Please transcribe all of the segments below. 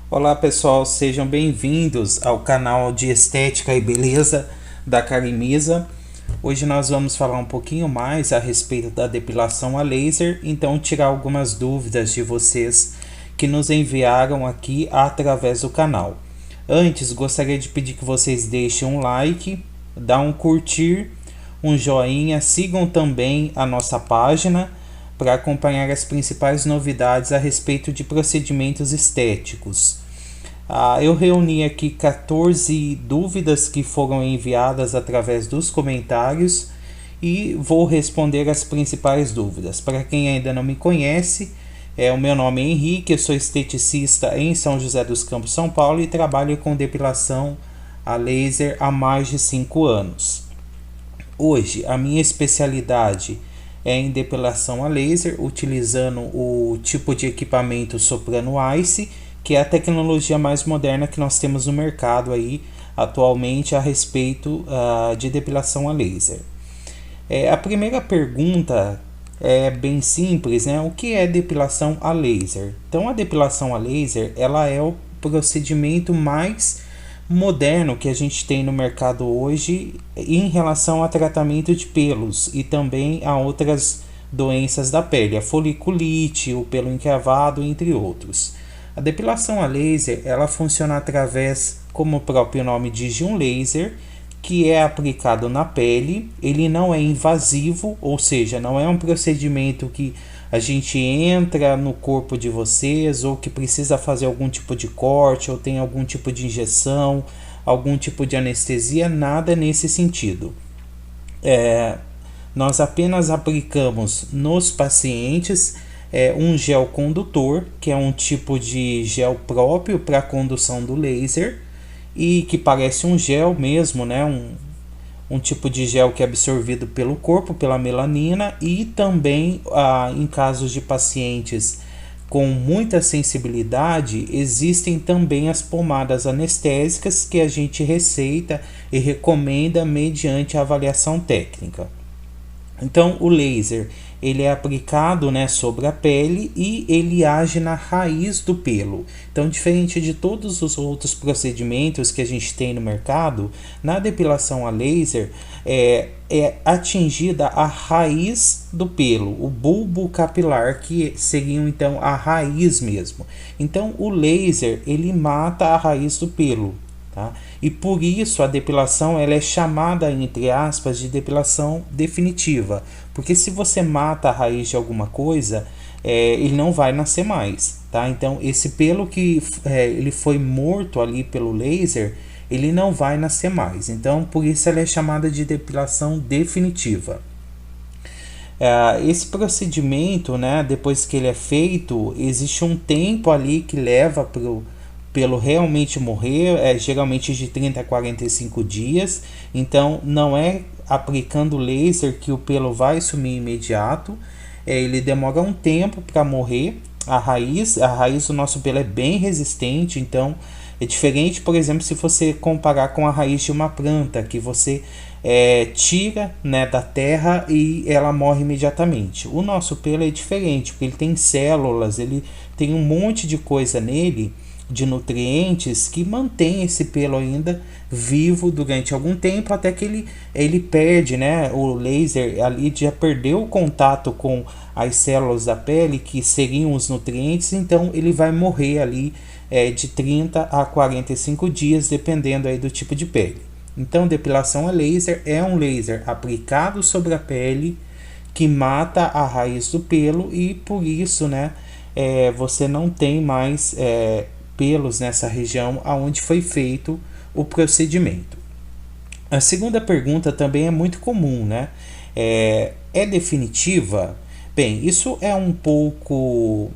Olá pessoal, sejam bem-vindos ao canal de Estética e Beleza da Carimisa. Hoje nós vamos falar um pouquinho mais a respeito da depilação a laser, então tirar algumas dúvidas de vocês que nos enviaram aqui através do canal. Antes, gostaria de pedir que vocês deixem um like, dá um curtir, um joinha, sigam também a nossa página para acompanhar as principais novidades a respeito de procedimentos estéticos. Eu reuni aqui 14 dúvidas que foram enviadas através dos comentários e vou responder as principais dúvidas. Para quem ainda não me conhece, o meu nome é Henrique, eu sou esteticista em São José dos Campos, São Paulo, e trabalho com depilação a laser há mais de 5 anos. Hoje, a minha especialidade é em depilação a laser, utilizando o tipo de equipamento Soprano Ice, que é a tecnologia mais moderna que nós temos no mercado aí atualmente a respeito de depilação a laser. A primeira pergunta é bem simples, né? O que é depilação a laser? Então, a depilação a laser, ela é o procedimento mais moderno que a gente tem no mercado hoje em relação a tratamento de pelos e também a outras doenças da pele, a foliculite, o pelo encravado, entre outros. A depilação a laser, ela funciona através, como o próprio nome diz, de um laser que é aplicado na pele. Ele não é invasivo, ou seja, não é um procedimento que a gente entra no corpo de vocês ou que precisa fazer algum tipo de corte ou tem algum tipo de injeção, algum tipo de anestesia, nada nesse sentido. Nós apenas aplicamos nos pacientes um gel condutor, que é um tipo de gel próprio para a condução do laser e que parece um gel mesmo, né? Um tipo de gel que é absorvido pelo corpo, pela melanina, e também em casos de pacientes com muita sensibilidade, existem também as pomadas anestésicas que a gente receita e recomenda mediante a avaliação técnica. Então, o laser ele é aplicado, né, sobre a pele e ele age na raiz do pelo. Então, diferente de todos os outros procedimentos que a gente tem no mercado, na depilação a laser é atingida a raiz do pelo, o bulbo capilar, que seriam então a raiz mesmo. Então, o laser ele mata a raiz do pelo. Tá? E por isso a depilação ela é chamada, entre aspas, de depilação definitiva, porque se você mata a raiz de alguma coisa, ele não vai nascer mais, tá? Então esse pelo que ele foi morto ali pelo laser, ele não vai nascer mais, então por isso ela é chamada de depilação definitiva. Esse procedimento, né, depois que ele é feito, existe um tempo ali que leva para pelo realmente morrer, geralmente de 30 a 45 dias, então não é aplicando laser que o pelo vai sumir imediato, ele demora um tempo para morrer. A raiz do nosso pelo é bem resistente, então é diferente, por exemplo, se você comparar com a raiz de uma planta, que você tira, né, da terra e ela morre imediatamente. O nosso pelo é diferente, porque ele tem células, ele tem um monte de coisa nele, de nutrientes, que mantém esse pelo ainda vivo durante algum tempo, até que ele perde, né, o laser ali já perdeu o contato com as células da pele, que seriam os nutrientes, então ele vai morrer ali de 30 a 45 dias, dependendo aí do tipo de pele. Então, depilação a laser é um laser aplicado sobre a pele que mata a raiz do pelo e por isso, né, você não tem mais pelos nessa região aonde foi feito o procedimento. A segunda pergunta também é muito comum, né? É definitiva? Bem, isso é um pouco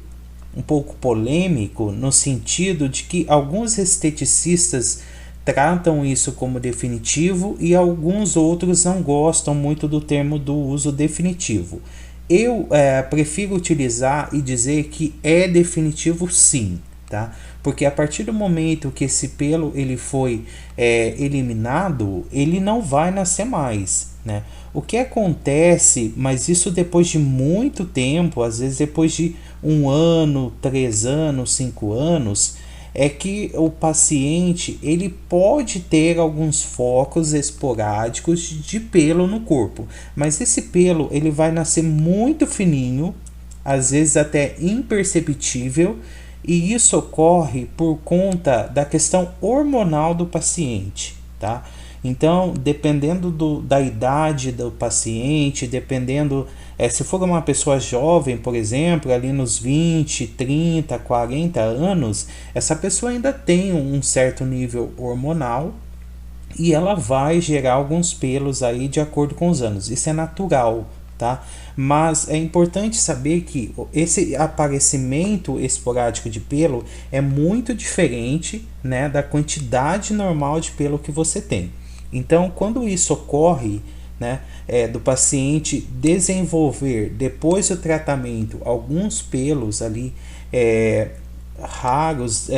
polêmico no sentido de que alguns esteticistas tratam isso como definitivo e alguns outros não gostam muito do termo do uso definitivo. Eu prefiro utilizar e dizer que é definitivo sim, tá? Porque a partir do momento que esse pelo ele foi eliminado, ele não vai nascer mais, né? O que acontece, mas isso depois de muito tempo, às vezes depois de 1 ano, 3 anos, 5 anos, é que o paciente ele pode ter alguns focos esporádicos de pelo no corpo, mas esse pelo ele vai nascer muito fininho, às vezes até imperceptível, e isso ocorre por conta da questão hormonal do paciente, tá? Então, dependendo da idade do paciente, dependendo, se for uma pessoa jovem, por exemplo, ali nos 20, 30, 40 anos, essa pessoa ainda tem um certo nível hormonal e ela vai gerar alguns pelos aí de acordo com os anos. Isso é natural, tá? Mas é importante saber que esse aparecimento esporádico de pelo é muito diferente, né, da quantidade normal de pelo que você tem. Então, quando isso ocorre, né, do paciente desenvolver, depois do tratamento, alguns pelos ali raros,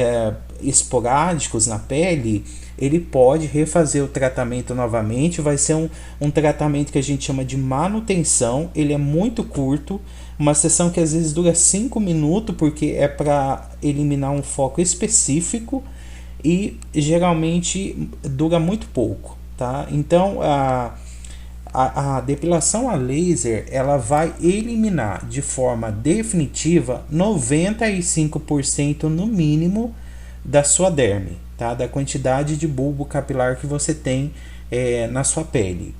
esporádicos na pele, ele pode refazer o tratamento novamente. Vai ser um tratamento que a gente chama de manutenção. Ele é muito curto, uma sessão que às vezes dura 5 minutos, porque é para eliminar um foco específico e geralmente dura muito pouco, tá? Então a depilação a laser ela vai eliminar de forma definitiva 95% no mínimo da sua derme, tá? Da quantidade de bulbo capilar que você tem na sua pele.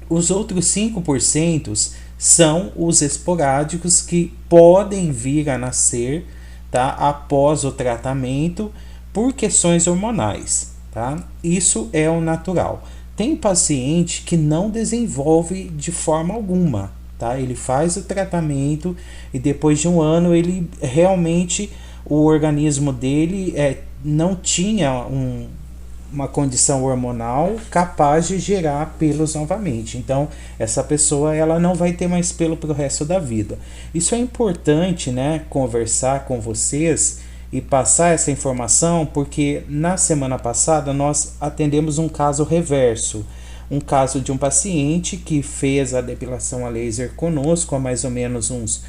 Os outros 5% são os esporádicos que podem vir a nascer, tá? Após o tratamento por questões hormonais, tá? Isso é o natural. Tem paciente que não desenvolve de forma alguma, tá? Ele faz o tratamento e depois de um ano ele realmente, o organismo dele não tinha uma condição hormonal capaz de gerar pelos novamente. Então, essa pessoa ela não vai ter mais pelo para o resto da vida. Isso é importante, né? Conversar com vocês e passar essa informação, porque na semana passada nós atendemos um caso reverso, um caso de um paciente que fez a depilação a laser conosco há mais ou menos uns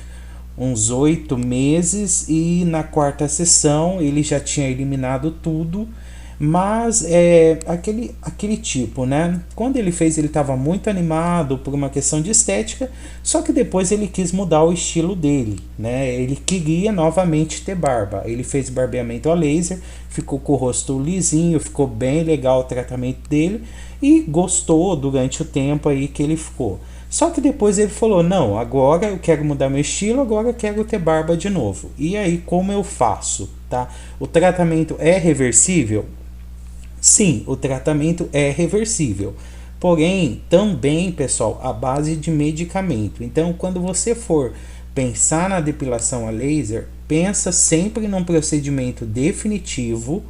8 meses, e na quarta sessão ele já tinha eliminado tudo, mas aquele tipo, né? Quando ele fez, ele estava muito animado por uma questão de estética, só que depois ele quis mudar o estilo dele, né? Ele queria novamente ter barba. Ele fez barbeamento a laser, ficou com o rosto lisinho, ficou bem legal o tratamento dele e gostou durante o tempo aí que ele ficou. Só que depois ele falou, não, agora eu quero mudar meu estilo, agora eu quero ter barba de novo. E aí, como eu faço, tá? O tratamento é reversível? Sim, o tratamento é reversível. Porém, também, pessoal, à base de medicamento. Então, quando você for pensar na depilação a laser, pensa sempre num procedimento definitivo,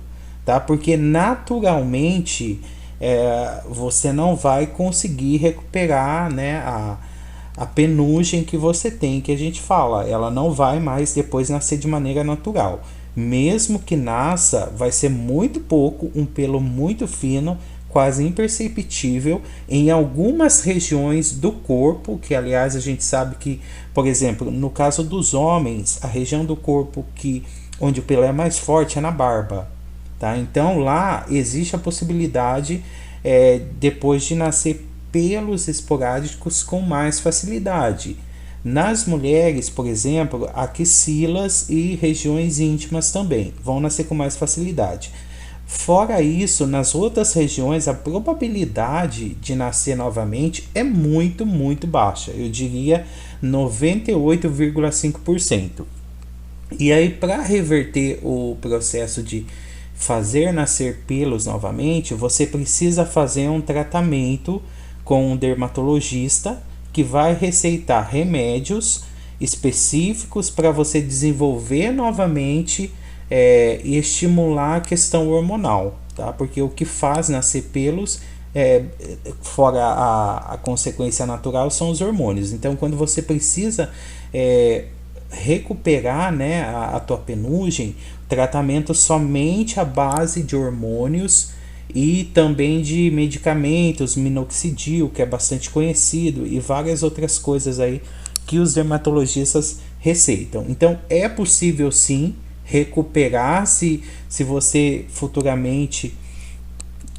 tá? Porque naturalmente você não vai conseguir recuperar, né, a penugem que você tem, que a gente fala, ela não vai mais depois nascer de maneira natural. Mesmo que nasça, vai ser muito pouco, um pelo muito fino, quase imperceptível em algumas regiões do corpo, que aliás a gente sabe que, por exemplo, no caso dos homens, a região do corpo onde o pelo é mais forte é na barba, tá? Então lá existe a possibilidade depois de nascer pelos esporádicos com mais facilidade. Nas mulheres, por exemplo, axilas e regiões íntimas também vão nascer com mais facilidade. Fora isso, nas outras regiões, a probabilidade de nascer novamente é muito, muito baixa. Eu diria 98,5%. E aí, para reverter o processo de fazer nascer pelos novamente, você precisa fazer um tratamento com um dermatologista que vai receitar remédios específicos para você desenvolver novamente e estimular a questão hormonal, tá? Porque o que faz nascer pelos, fora a consequência natural, são os hormônios. Então, quando você precisa recuperar, né, a tua penugem, tratamento somente à base de hormônios e também de medicamentos, minoxidil, que é bastante conhecido, e várias outras coisas aí que os dermatologistas receitam. Então é possível sim recuperar se você futuramente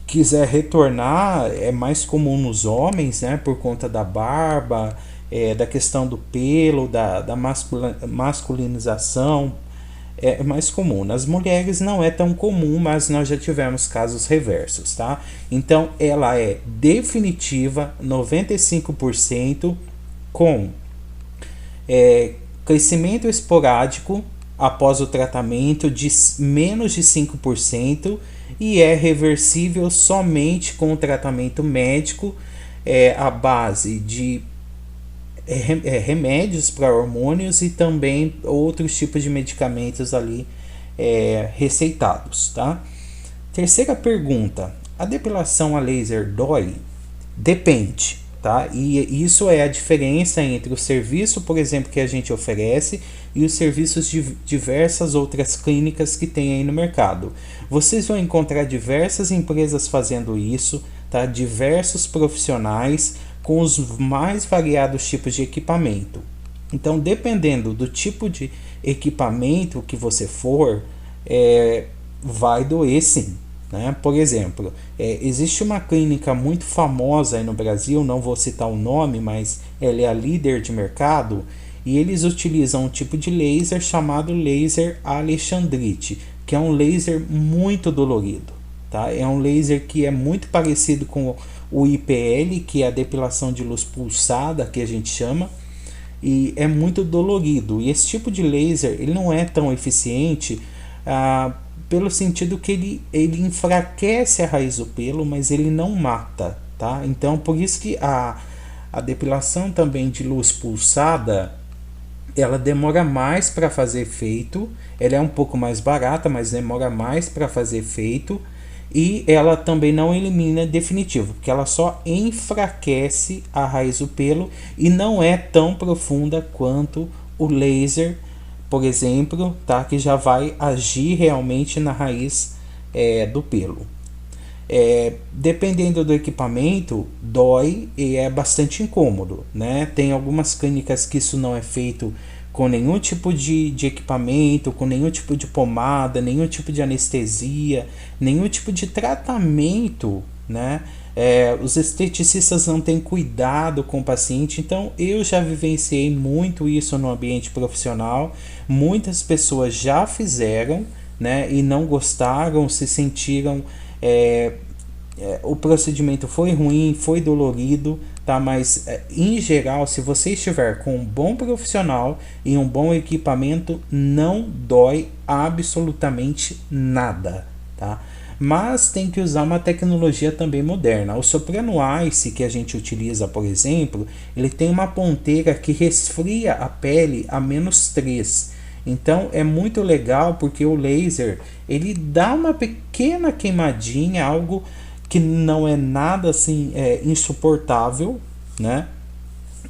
quiser retornar. É mais comum nos homens, né, por conta da barba, da questão do pelo, da masculinização. É mais comum. Nas mulheres não é tão comum, mas nós já tivemos casos reversos, tá? Então ela é definitiva, 95%, com crescimento esporádico após o tratamento de menos de 5%, e é reversível somente com o tratamento médico à base de remédios para hormônios e também outros tipos de medicamentos ali receitados, tá? Terceira pergunta: a depilação a laser dói? Depende, tá? E isso é a diferença entre o serviço, por exemplo, que a gente oferece e os serviços de diversas outras clínicas que tem aí no mercado. Vocês vão encontrar diversas empresas fazendo isso, tá? Diversos profissionais com os mais variados tipos de equipamento. Então, dependendo do tipo de equipamento que você for, vai doer sim, né? Por exemplo, existe uma clínica muito famosa aí no Brasil, não vou citar o nome, mas ela é a líder de mercado, e eles utilizam um tipo de laser chamado laser Alexandrite, que é um laser muito dolorido, tá? É um laser que é muito parecido com o IPL, que é a depilação de luz pulsada, que a gente chama, e é muito dolorido. E esse tipo de laser ele não é tão eficiente pelo sentido que ele enfraquece a raiz do pelo, mas ele não mata, tá? Então por isso que a depilação também de luz pulsada ela demora mais para fazer efeito. Ela é um pouco mais barata, mas demora mais para fazer efeito. E ela também não elimina definitivo, porque ela só enfraquece a raiz do pelo e não é tão profunda quanto o laser, por exemplo, tá? Que já vai agir realmente na raiz do pelo. Dependendo do equipamento, dói e é bastante incômodo, né? Tem algumas clínicas que isso não é feito com nenhum tipo de equipamento, com nenhum tipo de pomada, nenhum tipo de anestesia, nenhum tipo de tratamento, né? Os esteticistas não têm cuidado com o paciente. Então eu já vivenciei muito isso no ambiente profissional. Muitas pessoas já fizeram, né, e não gostaram, se sentiram o procedimento foi ruim, foi dolorido, tá? Mas em geral, se você estiver com um bom profissional e um bom equipamento, não dói absolutamente nada, tá? Mas tem que usar uma tecnologia também moderna. O Soprano Ice que a gente utiliza, por exemplo, ele tem uma ponteira que resfria a pele a -3. Então é muito legal porque o laser ele dá uma pequena queimadinha, algo que não é nada assim insuportável, né?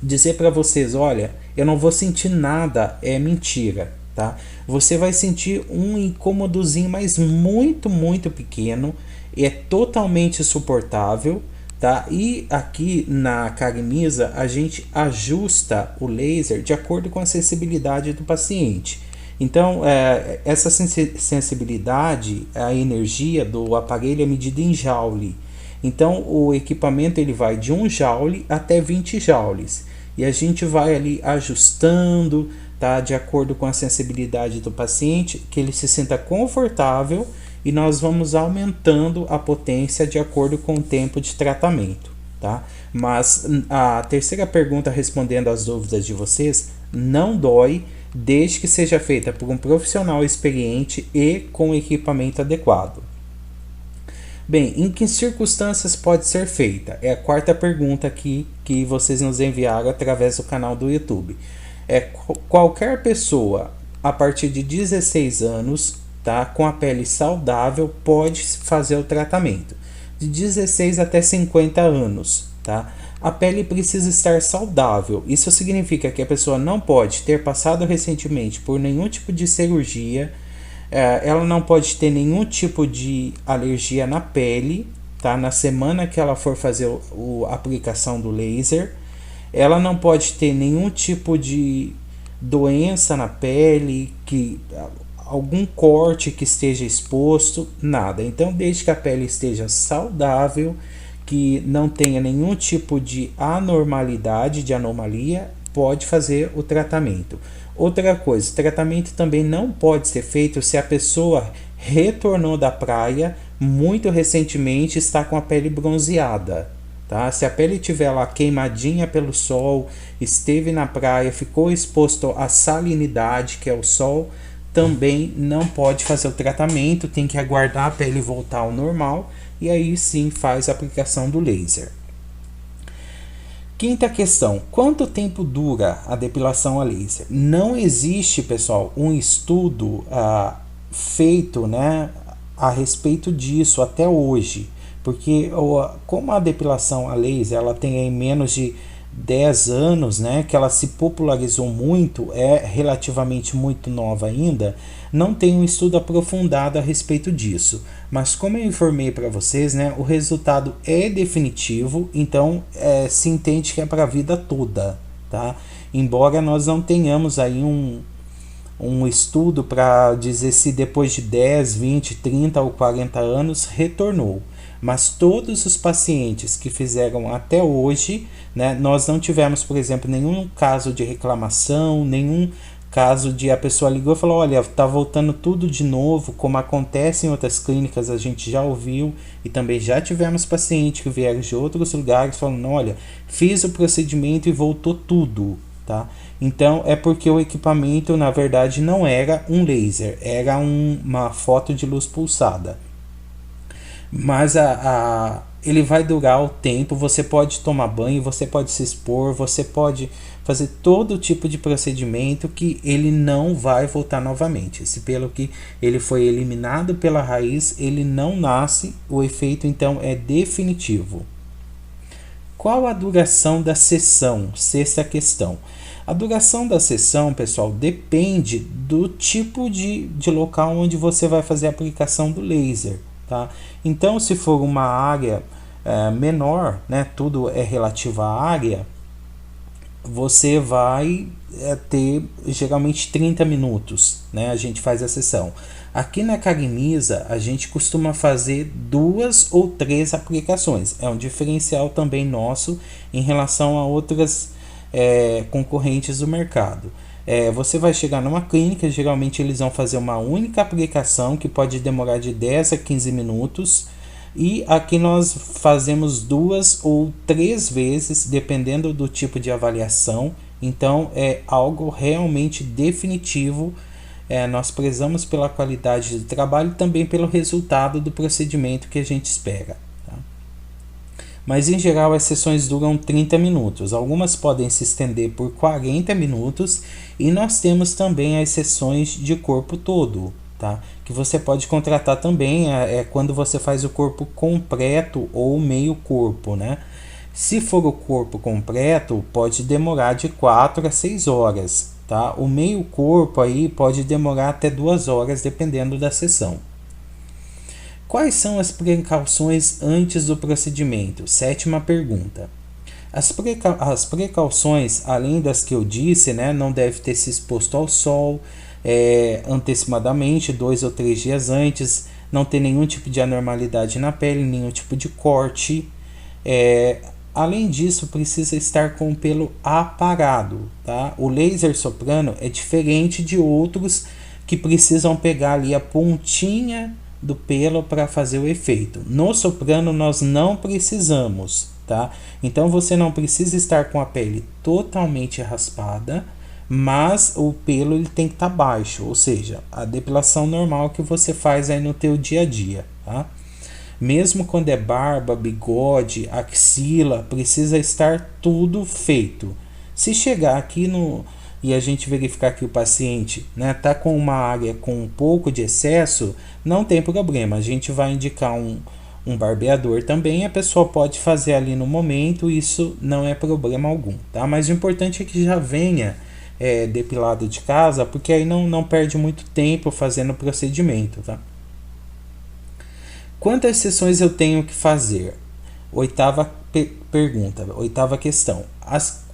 Dizer para vocês, olha, eu não vou sentir nada, é mentira, tá? Você vai sentir um incômodozinho, mas muito, muito pequeno, é totalmente suportável, tá? E aqui na Carinisa a gente ajusta o laser de acordo com a sensibilidade do paciente. Então, essa sensibilidade, a energia do aparelho é medida em joule. Então, o equipamento ele vai de 1 joule até 20 joules. E a gente vai ali ajustando, tá, de acordo com a sensibilidade do paciente, que ele se sinta confortável, e nós vamos aumentando a potência de acordo com o tempo de tratamento, tá? Mas a terceira pergunta, respondendo às dúvidas de vocês, não dói, desde que seja feita por um profissional experiente e com equipamento adequado. Bem, em que circunstâncias pode ser feita? É a quarta pergunta aqui que vocês nos enviaram através do canal do YouTube. Qualquer pessoa a partir de 16 anos, tá, com a pele saudável pode fazer o tratamento. De 16 até 50 anos, tá? A pele precisa estar saudável. Isso significa que a pessoa não pode ter passado recentemente por nenhum tipo de cirurgia, ela não pode ter nenhum tipo de alergia na pele, tá? Na semana que ela for fazer a aplicação do laser, ela não pode ter nenhum tipo de doença na pele, algum corte que esteja exposto, nada. Então, desde que a pele esteja saudável, que não tenha nenhum tipo de anormalidade, de anomalia, pode fazer o tratamento. Outra coisa, o tratamento também não pode ser feito se a pessoa retornou da praia muito recentemente, está com a pele bronzeada. Tá? Se a pele estiver lá queimadinha pelo sol, esteve na praia, ficou exposto à salinidade, que é o sol, também não pode fazer o tratamento, tem que aguardar a pele voltar ao normal e aí sim faz a aplicação do laser. Quinta questão, quanto tempo dura a depilação a laser? Não existe, pessoal, um estudo feito, né, a respeito disso até hoje, porque como a depilação a laser ela tem aí menos de 10 anos, né, que ela se popularizou muito, é relativamente muito nova ainda, não tem um estudo aprofundado a respeito disso. Mas como eu informei para vocês, né, o resultado é definitivo, então se entende que é para a vida toda, tá? Embora nós não tenhamos aí um estudo para dizer se depois de 10, 20, 30 ou 40 anos retornou. Mas todos os pacientes que fizeram até hoje, né, nós não tivemos, por exemplo, nenhum caso de reclamação, nenhum caso de a pessoa ligou e falou, olha, tá voltando tudo de novo, como acontece em outras clínicas, a gente já ouviu, e também já tivemos pacientes que vieram de outros lugares falando, olha, fiz o procedimento e voltou tudo, tá? Então é porque o equipamento na verdade não era um laser, era uma foto de luz pulsada. Mas ele vai durar o tempo, você pode tomar banho, você pode se expor, você pode fazer todo tipo de procedimento que ele não vai voltar novamente. Se pelo que ele foi eliminado pela raiz, ele não nasce, o efeito então é definitivo. Qual a duração da sessão? Sexta questão. A duração da sessão, pessoal, depende do tipo de local onde você vai fazer a aplicação do laser. Tá? Então, se for uma área menor, né, tudo é relativo à área, você vai ter geralmente 30 minutos, né, a gente faz a sessão. Aqui na Carinisa, a gente costuma fazer 2 ou 3 aplicações. É um diferencial também nosso em relação a outras concorrentes do mercado. Você vai chegar numa clínica, geralmente eles vão fazer uma única aplicação que pode demorar de 10 a 15 minutos e aqui nós fazemos 2 ou 3 vezes, dependendo do tipo de avaliação, então é algo realmente definitivo, nós prezamos pela qualidade do trabalho e também pelo resultado do procedimento que a gente espera. Mas em geral as sessões duram 30 minutos, algumas podem se estender por 40 minutos e nós temos também as sessões de corpo todo, tá? Que você pode contratar também quando você faz o corpo completo ou meio corpo, né? Se for o corpo completo, pode demorar de 4 a 6 horas, tá? O meio corpo aí pode demorar até 2 horas, dependendo da sessão. Quais são as precauções antes do procedimento? Sétima pergunta. As precauções, além das que eu disse, né, não deve ter se exposto ao sol antecipadamente, 2 ou 3 dias antes, não ter nenhum tipo de anormalidade na pele, nenhum tipo de corte. Além disso, precisa estar com o pelo aparado. Tá? O laser soprano é diferente de outros que precisam pegar ali a pontinha do pelo para fazer o efeito. No soprano nós não precisamos, tá? Então você não precisa estar com a pele totalmente raspada, mas o pelo ele tem que estar baixo, ou seja, a depilação normal que você faz aí no teu dia a dia, tá? Mesmo quando é barba, bigode, axila, precisa estar tudo feito. Se chegar aqui e a gente verificar que o paciente tá com uma área com um pouco de excesso, não tem problema, a gente vai indicar um barbeador também, a pessoa pode fazer ali no momento, isso não é problema algum, tá? Mas o importante é que já venha depilado de casa, porque aí não perde muito tempo fazendo o procedimento, tá? Quantas sessões eu tenho que fazer? Oitava pergunta, oitava questão.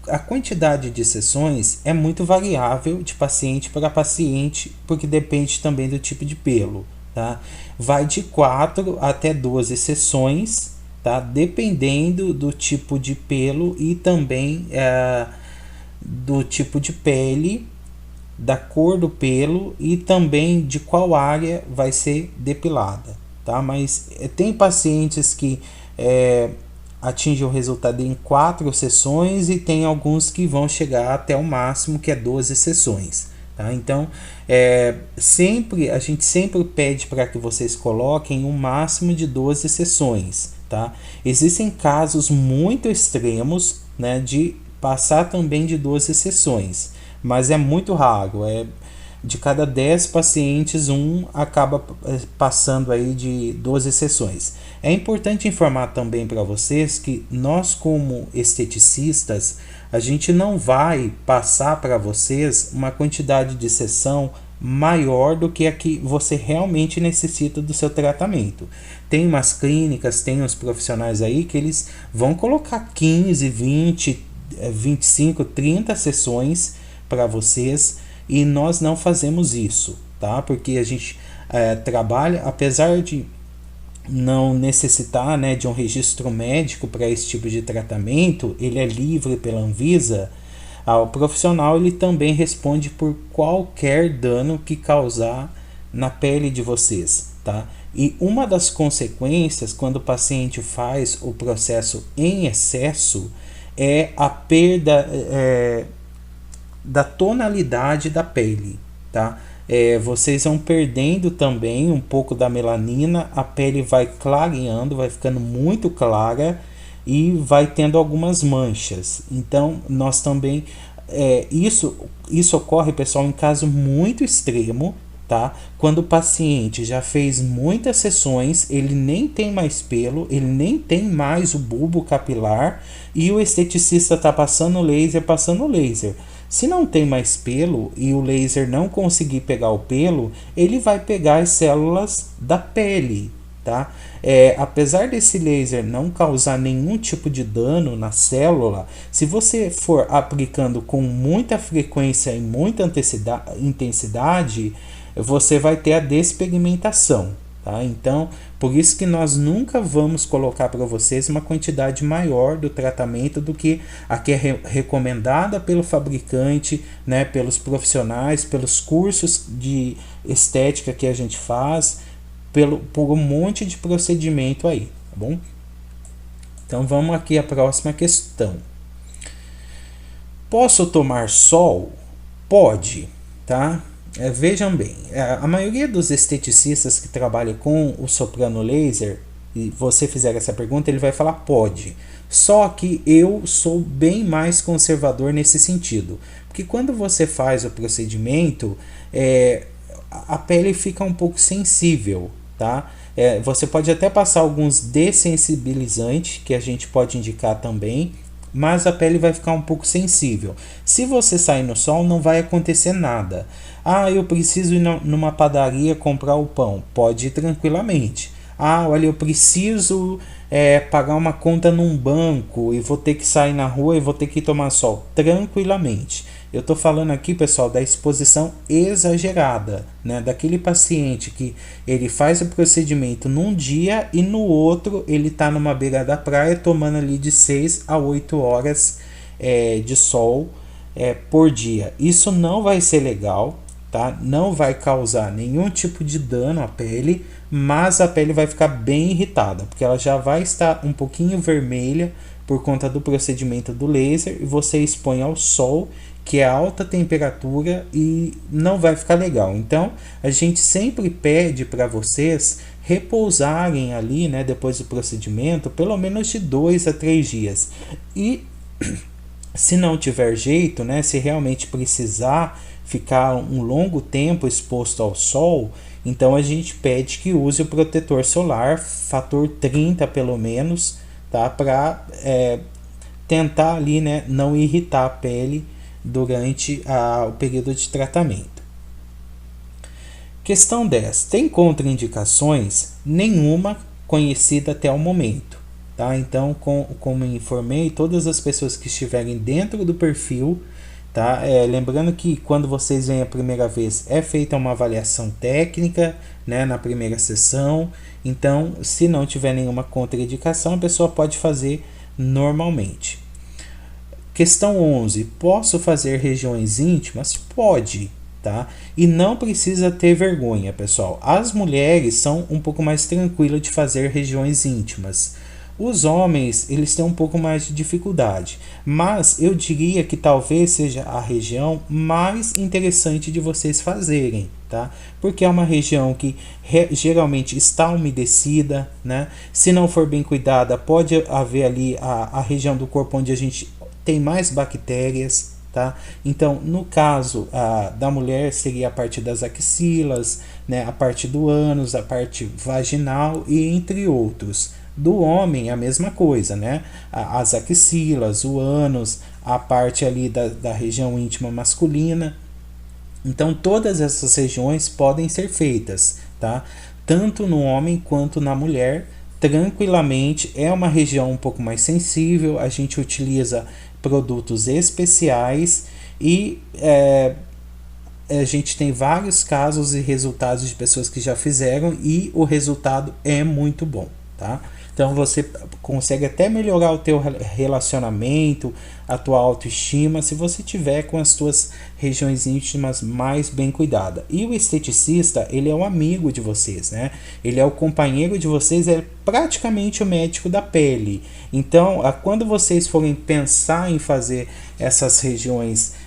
a quantidade de sessões é muito variável de paciente para paciente, porque depende também do tipo de pelo, tá? Vai de 4 até 12 sessões, tá? Dependendo do tipo de pelo e também do tipo de pele, da cor do pelo e também de qual área vai ser depilada, tá? Mas tem pacientes que atingem o resultado em 4 sessões e tem alguns que vão chegar até o máximo, que é 12 sessões, tá? Então, a gente sempre pede para que vocês coloquem um máximo de 12 sessões, tá? Existem casos muito extremos, né, de passar também de 12 sessões, mas é muito raro. De cada 10 pacientes, um acaba passando aí de 12 sessões. É importante informar também para vocês que nós, como esteticistas, a gente não vai passar para vocês uma quantidade de sessão maior do que a que você realmente necessita do seu tratamento. Tem umas clínicas, tem uns profissionais aí que eles vão colocar 15, 20, 25, 30 sessões para vocês, e nós não fazemos isso, tá? Porque a gente trabalha, apesar de não necessitar, né, de um registro médico para esse tipo de tratamento, ele é livre pela Anvisa. O profissional ele também responde por qualquer dano que causar na pele de vocês, tá? E uma das consequências quando o paciente faz o processo em excesso é a perda da tonalidade da pele, tá? Vocês vão perdendo também um pouco da melanina, a pele vai clareando, vai ficando muito clara e vai tendo algumas manchas. Então, nós também isso ocorre, pessoal, em caso muito extremo, tá? Quando o paciente já fez muitas sessões, ele nem tem mais pelo, ele nem tem mais o bulbo capilar e o esteticista está passando laser. Se não tem mais pelo e o laser não conseguir pegar o pelo, ele vai pegar as células da pele, tá? Apesar desse laser não causar nenhum tipo de dano na célula, se você for aplicando com muita frequência e muita intensidade, você vai ter a despigmentação, tá? Então, por isso que nós nunca vamos colocar para vocês uma quantidade maior do tratamento do que a que é recomendada pelo fabricante, né, pelos profissionais, pelos cursos de estética que a gente faz, por um monte de procedimento aí, tá bom? Então vamos aqui à próxima questão. Posso tomar sol? Pode, tá? Vejam bem, a maioria dos esteticistas que trabalham com o soprano laser, e você fizer essa pergunta, ele vai falar pode. Só que eu sou bem mais conservador nesse sentido, porque quando você faz o procedimento, a pele fica um pouco sensível, tá? Você pode até passar alguns dessensibilizantes, que a gente pode indicar também, mas a pele vai ficar um pouco sensível. Se você sair no sol, não vai acontecer nada. Eu preciso ir numa padaria comprar o pão. Pode ir tranquilamente. Olha, eu preciso pagar uma conta num banco e vou ter que sair na rua e vou ter que tomar sol. Tranquilamente. Eu estou falando aqui, pessoal, da exposição exagerada, né? Daquele paciente que ele faz o procedimento num dia e no outro ele está numa beira da praia tomando ali de 6 a 8 horas de sol por dia. Isso não vai ser legal, tá? Não vai causar nenhum tipo de dano à pele, mas a pele vai ficar bem irritada, porque ela já vai estar um pouquinho vermelha por conta do procedimento do laser e você expõe ao sol, que é alta temperatura, e não vai ficar legal. Então a gente sempre pede para vocês repousarem ali, né, depois do procedimento, pelo menos de 2 a 3 dias. E se não tiver jeito, né, se realmente precisar ficar um longo tempo exposto ao sol, então a gente pede que use o protetor solar, fator 30 pelo menos, tá, para tentar ali, né, não irritar a pele durante o período de tratamento. Questão 10. Tem contraindicações? Nenhuma conhecida até o momento. tá? Então, como informei, todas as pessoas que estiverem dentro do perfil, tá? Lembrando que quando vocês vêm a primeira vez é feita uma avaliação técnica, né, na primeira sessão. Então, se não tiver nenhuma contraindicação, a pessoa pode fazer normalmente. Questão 11. Posso fazer regiões íntimas? Pode, tá? E não precisa ter vergonha, pessoal. As mulheres são um pouco mais tranquilas de fazer regiões íntimas. Os homens, eles têm um pouco mais de dificuldade, mas eu diria que talvez seja a região mais interessante de vocês fazerem, tá? Porque é uma região que geralmente está umedecida, né? Se não for bem cuidada, pode haver ali a região do corpo onde a gente tem mais bactérias, tá? Então, no caso da mulher, seria a parte das axilas, né? A parte do ânus, a parte vaginal e entre outros. Do homem, a mesma coisa, né? As axilas, o ânus, a parte ali da região íntima masculina. Então, todas essas regiões podem ser feitas, tá? Tanto no homem quanto na mulher, tranquilamente. É uma região um pouco mais sensível, a gente utiliza produtos especiais e a gente tem vários casos e resultados de pessoas que já fizeram e o resultado é muito bom, tá? Então você consegue até melhorar o teu relacionamento, a tua autoestima, se você tiver com as tuas regiões íntimas mais bem cuidadas. E o esteticista, ele é um amigo de vocês, né? Ele é o companheiro de vocês, é praticamente o médico da pele. Então, quando vocês forem pensar em fazer essas regiões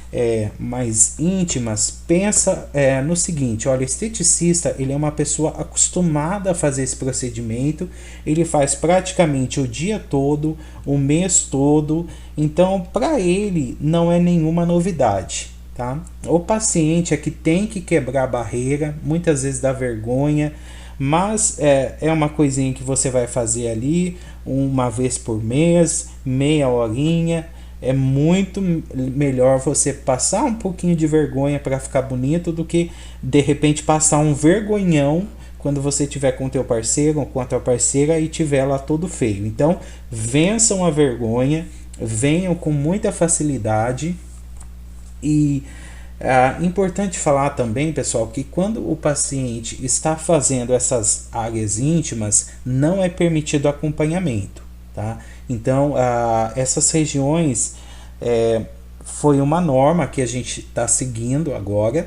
mais íntimas, pensa no seguinte: olha, o esteticista, ele é uma pessoa acostumada a fazer esse procedimento, ele faz praticamente o dia todo, o mês todo, então para ele não é nenhuma novidade, tá? O paciente é que tem que quebrar a barreira, muitas vezes dá vergonha, mas é uma coisinha que você vai fazer ali uma vez por mês, meia horinha. É muito melhor você passar um pouquinho de vergonha para ficar bonito do que de repente passar um vergonhão quando você tiver com o teu parceiro ou com a tua parceira e tiver lá todo feio. Então, vençam a vergonha, venham com muita facilidade. E é importante falar também, pessoal, que quando o paciente está fazendo essas áreas íntimas, não é permitido acompanhamento, tá? Então, essas regiões foi uma norma que a gente está seguindo agora,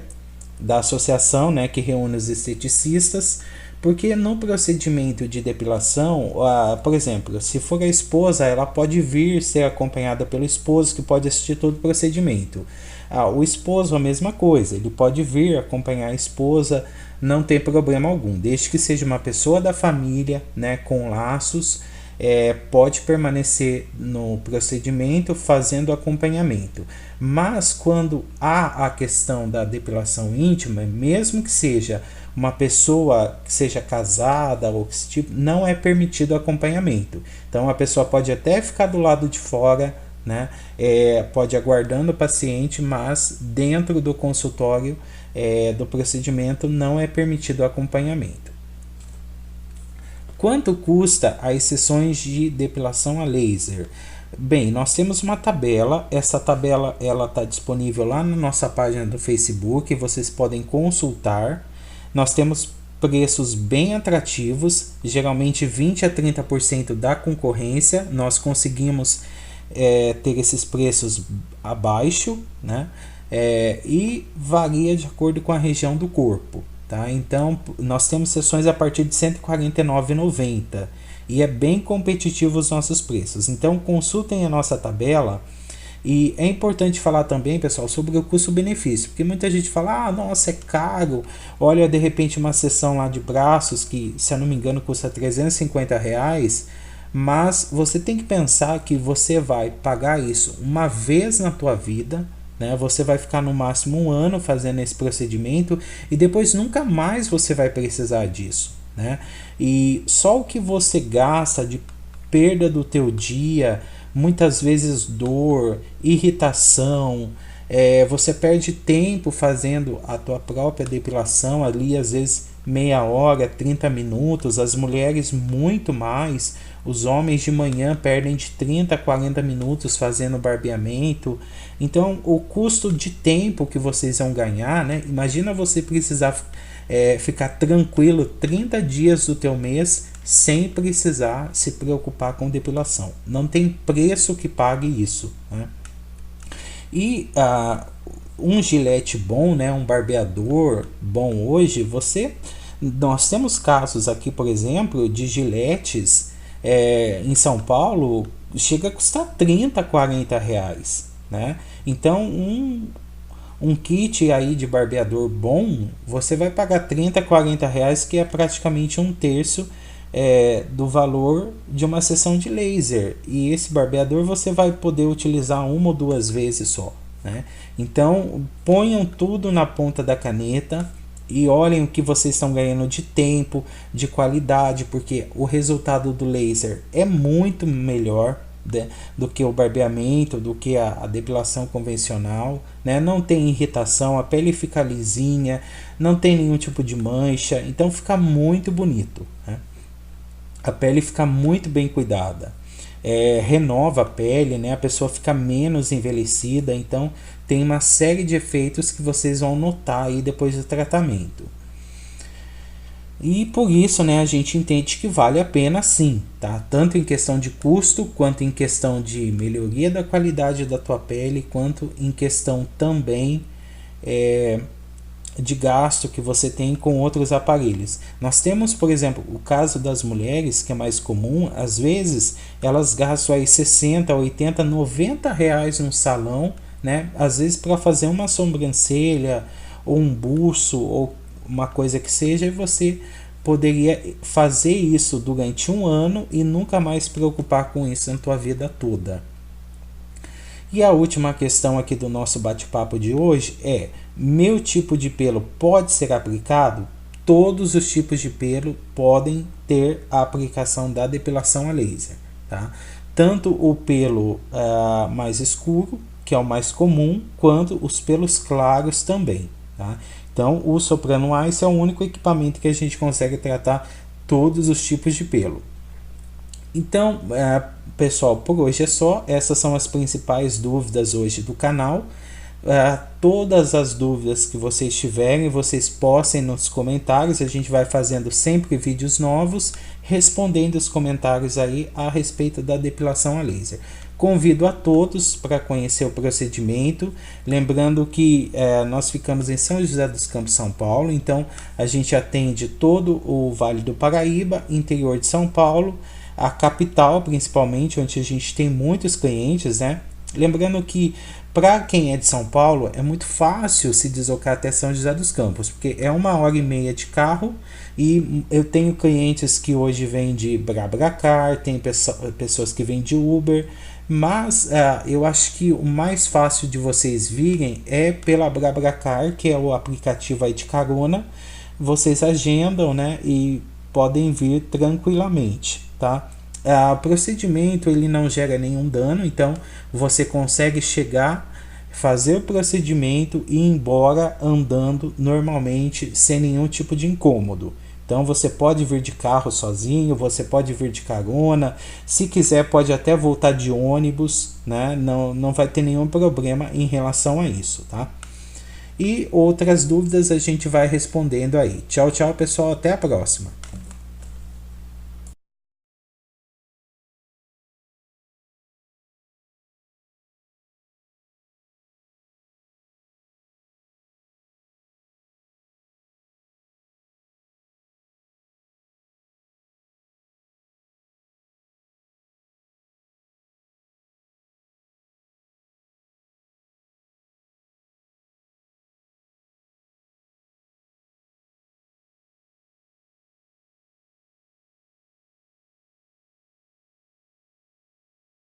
da associação, né, que reúne os esteticistas, porque no procedimento de depilação, por exemplo, se for a esposa, ela pode vir ser acompanhada pelo esposo, que pode assistir todo o procedimento. O esposo, a mesma coisa, ele pode vir acompanhar a esposa, não tem problema algum, desde que seja uma pessoa da família, né, com laços, pode permanecer no procedimento fazendo acompanhamento. Mas quando há a questão da depilação íntima, mesmo que seja uma pessoa que seja casada ou que tipo, não é permitido acompanhamento. Então a pessoa pode até ficar do lado de fora, né? Pode aguardando o paciente, mas dentro do consultório do procedimento não é permitido acompanhamento. Quanto custa as sessões de depilação a laser? Bem, nós temos uma tabela. Essa tabela ela está disponível lá na nossa página do Facebook. Vocês podem consultar. Nós temos preços bem atrativos, geralmente 20 a 30% da concorrência. Nós conseguimos ter esses preços abaixo, né? E varia de acordo com a região do corpo. Tá? Então, nós temos sessões a partir de R$ 149,90 e é bem competitivo os nossos preços. Então, consultem a nossa tabela. E é importante falar também, pessoal, sobre o custo-benefício, porque muita gente fala, nossa, é caro. Olha, de repente, uma sessão lá de braços que, se eu não me engano, custa R$350, mas você tem que pensar que você vai pagar isso uma vez na tua vida, né? Você vai ficar no máximo 1 ano fazendo esse procedimento e depois nunca mais você vai precisar disso, né? E só o que você gasta de perda do teu dia, muitas vezes dor, irritação, Você perde tempo fazendo a tua própria depilação ali, às vezes meia hora, 30 minutos, as mulheres muito mais, os homens de manhã perdem de 30 a 40 minutos fazendo barbeamento. Então o custo de tempo que vocês vão ganhar, né? Imagina você precisar ficar tranquilo 30 dias do teu mês sem precisar se preocupar com depilação. Não tem preço que pague isso, né? E um gilete bom, né, um barbeador bom hoje, nós temos casos aqui, por exemplo, de giletes em São Paulo, chega a custar 30, 40 reais, né? Então um kit aí de barbeador bom, você vai pagar 30, 40 reais, que é praticamente um terço do valor de uma sessão de laser. E esse barbeador você vai poder utilizar uma ou duas vezes só, né? Então ponham tudo na ponta da caneta e olhem o que vocês estão ganhando de tempo, de qualidade, porque o resultado do laser é muito melhor do que o barbeamento, do que a depilação convencional, né? Não tem irritação, a pele fica lisinha, não tem nenhum tipo de mancha, então fica muito bonito, né? A pele fica muito bem cuidada, renova a pele, né? A pessoa fica menos envelhecida, então tem uma série de efeitos que vocês vão notar aí depois do tratamento. E por isso, né, a gente entende que vale a pena sim, tá? Tanto em questão de custo, quanto em questão de melhoria da qualidade da tua pele, quanto em questão também de gasto que você tem com outros aparelhos. Nós temos, por exemplo, o caso das mulheres, que é mais comum, às vezes elas gastam aí 60, 80, 90 reais num salão, né? Às vezes para fazer uma sobrancelha, ou um buço, ou uma coisa que seja, e você poderia fazer isso durante um ano e nunca mais se preocupar com isso na tua vida toda. E a última questão aqui do nosso bate-papo de hoje é: meu tipo de pelo pode ser aplicado? Todos os tipos de pelo podem ter a aplicação da depilação a laser, tá? Tanto o pelo mais escuro, que é o mais comum, quanto os pelos claros também, tá? Então o Soprano Ice é o único equipamento que a gente consegue tratar todos os tipos de pelo. Então, pessoal, por hoje é só. Essas são as principais dúvidas hoje do canal. Todas as dúvidas que vocês tiverem, vocês postem nos comentários. A gente vai fazendo sempre vídeos novos, respondendo os comentários aí a respeito da depilação a laser. Convido a todos para conhecer o procedimento. Lembrando que nós ficamos em São José dos Campos, São Paulo. Então, a gente atende todo o Vale do Paraíba, interior de São Paulo, a capital principalmente, onde a gente tem muitos clientes, né? Lembrando que para quem é de São Paulo é muito fácil se deslocar até São José dos Campos, porque é 1h30 de carro, e eu tenho clientes que hoje vêm de BlaBlaCar, tem pessoas que vêm de Uber, mas eu acho que o mais fácil de vocês virem é pela BlaBlaCar, que é o aplicativo aí de carona. Vocês agendam, né, e podem vir tranquilamente, tá? O procedimento ele não gera nenhum dano, então você consegue chegar, fazer o procedimento e ir embora andando normalmente sem nenhum tipo de incômodo. Então você pode vir de carro sozinho, você pode vir de carona, se quiser pode até voltar de ônibus, né? Não vai ter nenhum problema em relação a isso, tá? E outras dúvidas a gente vai respondendo aí. Tchau, tchau, pessoal, até a próxima.